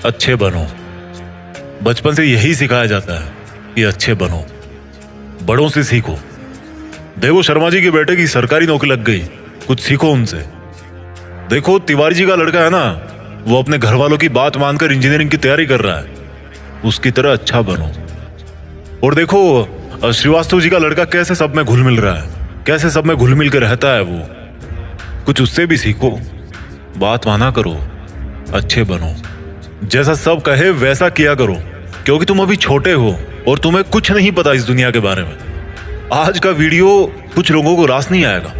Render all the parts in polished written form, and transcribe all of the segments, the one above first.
अच्छे बनो। बचपन से यही सिखाया जाता है कि अच्छे बनो, बड़ों से सीखो। देखो शर्मा जी के बेटे की सरकारी नौकरी लग गई, कुछ सीखो उनसे। देखो तिवारी जी का लड़का है ना, वो अपने घर वालों की बात मानकर इंजीनियरिंग की तैयारी कर रहा है, उसकी तरह अच्छा बनो। और देखो श्रीवास्तव जी का लड़का कैसे सब में घुल मिल रहा है, कैसे सब में घुल मिल के रहता है वो, कुछ उससे भी सीखो। बात माना करो, अच्छे बनो, जैसा सब कहे वैसा किया करो, क्योंकि तुम अभी छोटे हो और तुम्हें कुछ नहीं पता इस दुनिया के बारे में। आज का वीडियो कुछ लोगों को रास नहीं आएगा,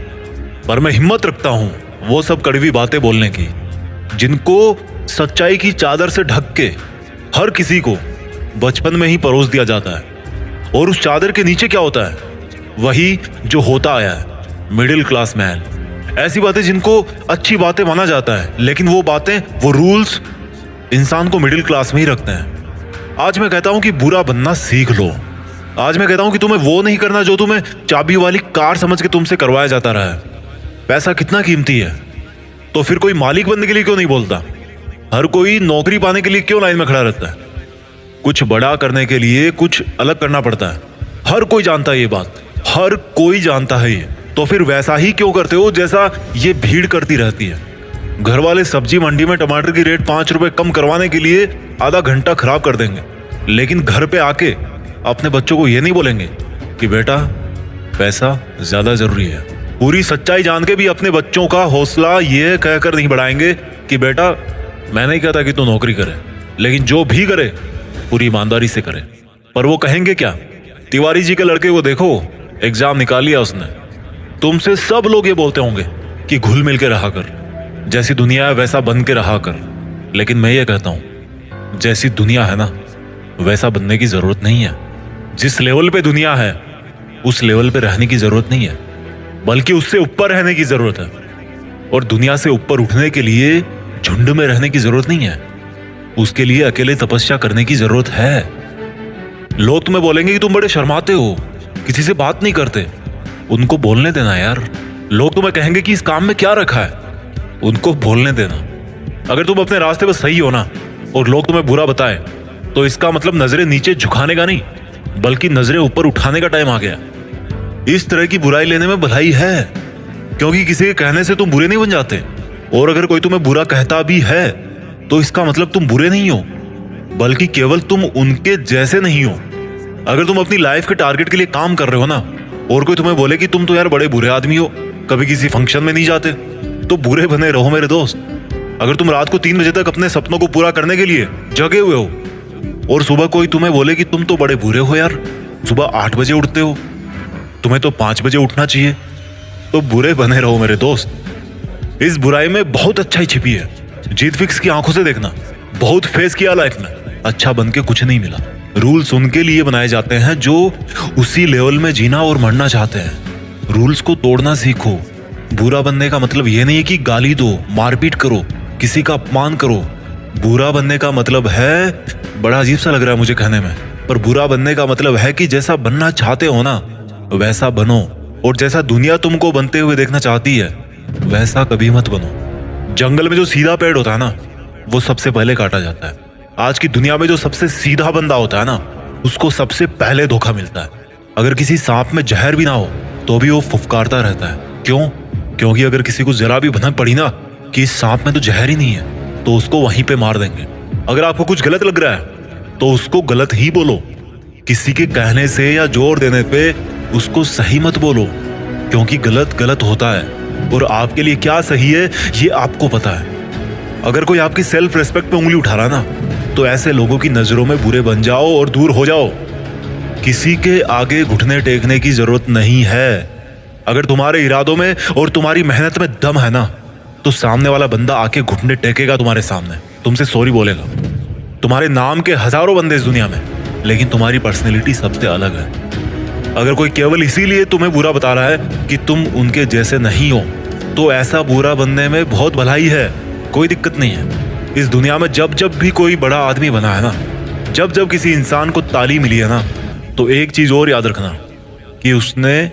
पर मैं हिम्मत रखता हूं वो सब कड़वी बातें बोलने की जिनको सच्चाई की चादर से ढक के हर किसी को बचपन में ही परोस दिया जाता है। और उस चादर के नीचे क्या होता है, वही जो होता आया है, मिडिल क्लास मैन। ऐसी बातें जिनको अच्छी बातें माना जाता है, लेकिन वो बातें, वो रूल्स इंसान को मिडिल क्लास में ही रखते हैं। आज मैं कहता हूं कि बुरा बनना सीख लो। आज मैं कहता हूं कि तुम्हें वो नहीं करना जो तुम्हें चाबी वाली कार समझ के तुमसे करवाया जाता रहा है। पैसा कितना कीमती है, तो फिर कोई मालिक बनने के लिए क्यों नहीं बोलता? हर कोई नौकरी पाने के लिए क्यों लाइन में खड़ा रहता है? कुछ बड़ा करने के लिए कुछ अलग करना पड़ता है। हर कोई जानता है ये बात, हर कोई जानता है ये। तो फिर वैसा ही क्यों करते हो जैसा ये भीड़ करती रहती है? घर वाले सब्जी मंडी में टमाटर की रेट 5 रुपए कम करवाने के लिए आधा घंटा खराब कर देंगे, लेकिन घर पे आके अपने बच्चों को ये नहीं बोलेंगे कि बेटा पैसा ज्यादा जरूरी है। पूरी सच्चाई जान के भी अपने बच्चों का हौसला ये कहकर नहीं बढ़ाएंगे कि बेटा मैं नहीं कहता कि तू नौकरी करे, लेकिन जो भी करे पूरी ईमानदारी से करे। पर वो कहेंगे क्या? तिवारी जी के लड़के को देखो, एग्जाम निकाल लिया उसने। तुमसे सब लोग ये बोलते होंगे कि घुल मिल के रहा कर, जैसी दुनिया है वैसा बन के रहा कर। लेकिन मैं ये कहता हूं, जैसी दुनिया है ना वैसा बनने की जरूरत नहीं है। जिस लेवल पे दुनिया है उस लेवल पे रहने की जरूरत नहीं है, बल्कि उससे ऊपर रहने की जरूरत है। और दुनिया से ऊपर उठने के लिए झुंड में रहने की जरूरत नहीं है, उसके लिए अकेले तपस्या करने की जरूरत है। लोग तुम्हें बोलेंगे कि तुम बड़े शर्माते हो, किसी से बात नहीं करते। उनको बोलने देना यार। लोग तुम्हें कहेंगे कि इस काम में क्या रखा है, उनको बोलने देना। अगर तुम अपने रास्ते पर सही हो ना और लोग तुम्हें बुरा बताएं, तो इसका मतलब नजरें नीचे झुकाने का नहीं, बल्कि नजरें ऊपर उठाने का टाइम आ गया। इस तरह की बुराई लेने में भलाई है, क्योंकि किसी के कहने से तुम बुरे नहीं बन जाते। और अगर कोई तुम्हें बुरा कहता भी है तो इसका मतलब तुम बुरे नहीं हो, बल्कि केवल तुम उनके जैसे नहीं हो। अगर तुम अपनी लाइफ के टारगेट के लिए काम कर रहे हो ना, और कोई तुम्हें बोले कि तुम तो यार बड़े बुरे आदमी हो, कभी किसी फंक्शन में नहीं जाते, तो बुरे बने रहो मेरे दोस्त। अगर तुम रात को 3 बजे तक अपने सपनों को पूरा करने के लिए जगे हुए हो और सुबह कोई तुम्हें बोले कि तुम तो बड़े बुरे हो यार, सुबह 8 बजे उठते हो, तुम्हें तो 5 बजे उठना चाहिए, तो बुरे बने रहो मेरे दोस्त। इस बुराई में बहुत अच्छाई छिपी है। जीत फिक्स की आंखों से देखना। बहुत फेस किया लाइफ में, अच्छा बन के कुछ नहीं मिला। रूल्स उनके लिए बनाए जाते हैं जो उसी लेवल में जीना और मरना चाहते हैं। रूल्स को तोड़ना सीखो। बुरा बनने का मतलब यह नहीं है कि गाली दो, मारपीट करो, किसी का अपमान करो। बुरा बनने का मतलब है, बड़ा अजीब सा लग रहा है मुझे कहने में, पर बुरा बनने का मतलब है कि जैसा बनना चाहते हो ना वैसा बनो, और जैसा दुनिया तुमको बनते हुए देखना चाहती है वैसा कभी मत बनो। जंगल में जो सीधा पेड़ होता है ना वो सबसे पहले काटा जाता है। आज की दुनिया में जो सबसे सीधा बंदा होता है ना उसको सबसे पहले धोखा मिलता है। अगर किसी सांप में जहर भी ना हो तो भी वो फुफकारता रहता है। क्यों? क्योंकि अगर किसी को जरा भी भनक पड़ी ना कि इस सांप में तो जहर ही नहीं है, तो उसको वहीं पे मार देंगे। अगर आपको कुछ गलत लग रहा है तो उसको गलत ही बोलो। किसी के कहने से या जोर देने पे उसको सही मत बोलो, क्योंकि गलत गलत होता है और आपके लिए क्या सही है ये आपको पता है। अगर कोई आपकी सेल्फ रिस्पेक्ट पे उंगली उठा रहा ना तो ऐसे लोगों की नजरों में बुरे बन जाओ और दूर हो जाओ। किसी के आगे घुटने टेकने की जरूरत नहीं है। अगर तुम्हारे इरादों में और तुम्हारी मेहनत में दम है ना तो सामने वाला बंदा आके घुटने टेकेगा तुम्हारे सामने, तुमसे सॉरी बोलेगा। तुम्हारे नाम के हजारों बंदे इस दुनिया में, लेकिन तुम्हारी पर्सनैलिटी सबसे अलग है। अगर कोई केवल इसीलिए तुम्हें बुरा बता रहा है कि तुम उनके जैसे नहीं हो, तो ऐसा बुरा बनने में बहुत भलाई है, कोई दिक्कत नहीं है। इस दुनिया में जब जब भी कोई बड़ा आदमी बना है ना, जब जब किसी इंसान को ताली मिली है ना, तो एक चीज और याद रखना कि उसने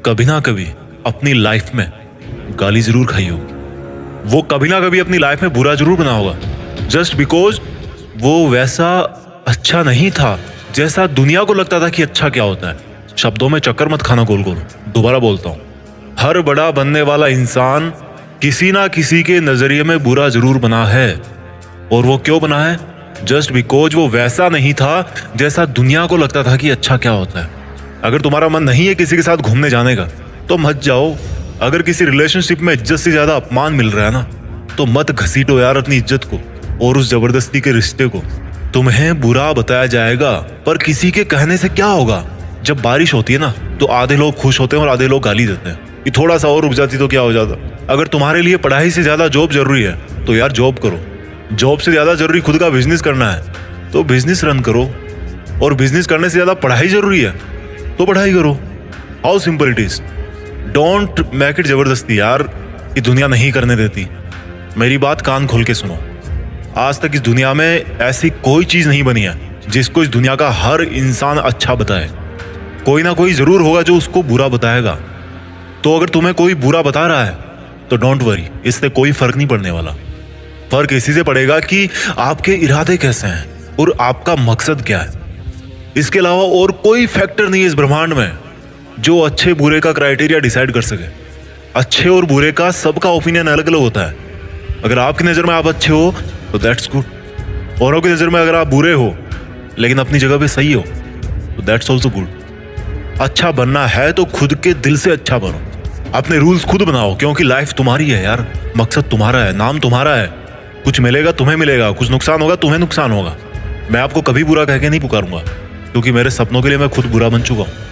कभी ना कभी अपनी लाइफ में गाली जरूर खाई होगी। वो कभी ना कभी अपनी लाइफ में बुरा जरूर बना होगा, जस्ट बिकॉज वो वैसा अच्छा नहीं था जैसा दुनिया को लगता था कि अच्छा क्या होता है। शब्दों में चक्कर मत खाना गोल गोल। दोबारा बोलता हूँ, हर बड़ा बनने वाला इंसान किसी ना किसी के नजरिए में बुरा जरूर बना है। और वो क्यों बना है? जस्ट बिकॉज वो वैसा नहीं था जैसा दुनिया को लगता था कि अच्छा क्या होता है। अगर तुम्हारा मन नहीं है किसी के साथ घूमने जाने का तो मत जाओ। अगर किसी रिलेशनशिप में इज्जत से ज्यादा अपमान मिल रहा है ना तो मत घसीटो यार अपनी इज्जत को और उस जबरदस्ती के रिश्ते को। तुम्हें बुरा बताया जाएगा पर किसी के कहने से क्या होगा। जब बारिश होती है ना तो आधे लोग खुश होते हैं और आधे लोग गाली देते हैं कि थोड़ा सा और रुक जाती तो क्या हो जाता। अगर तुम्हारे लिए पढ़ाई से ज्यादा जॉब जरूरी है तो यार जॉब करो। जॉब से ज्यादा जरूरी खुद का बिजनेस करना है तो बिजनेस रन करो। और बिजनेस करने से ज्यादा पढ़ाई जरूरी है तो पढ़ाई करो। How simple it is. Don't make it जबरदस्ती यार, ये दुनिया नहीं करने देती। मेरी बात कान खोल के सुनो। आज तक इस दुनिया में ऐसी कोई चीज नहीं बनी है जिसको इस दुनिया का हर इंसान अच्छा बताए। कोई ना कोई जरूर होगा जो उसको बुरा बताएगा। तो अगर तुम्हें कोई बुरा बता रहा है तो डोंट वरी, इससे कोई फर्क नहीं पड़ने वाला। फर्क इसी से पड़ेगा कि आपके इरादे कैसे हैं और आपका मकसद क्या है। इसके अलावा और कोई फैक्टर नहीं है इस ब्रह्मांड में जो अच्छे बुरे का क्राइटेरिया डिसाइड कर सके। अच्छे और बुरे का सबका ओपिनियन अलग अलग होता है। अगर आपकी नजर में आप अच्छे हो तो दैट्स गुड। औरों की नजर में अगर आप बुरे हो लेकिन अपनी जगह पे सही हो तो दैट्स ऑल्सो गुड। अच्छा बनना है तो खुद के दिल से अच्छा बनो। अपने रूल्स खुद बनाओ क्योंकि लाइफ तुम्हारी है यार। मकसद तुम्हारा है, नाम तुम्हारा है। कुछ मिलेगा तुम्हें मिलेगा, कुछ नुकसान होगा तुम्हें नुकसान होगा। मैं आपको कभी बुरा कह के नहीं पुकारूंगा क्योंकि मेरे सपनों के लिए मैं खुद बुरा बन चुका हूं।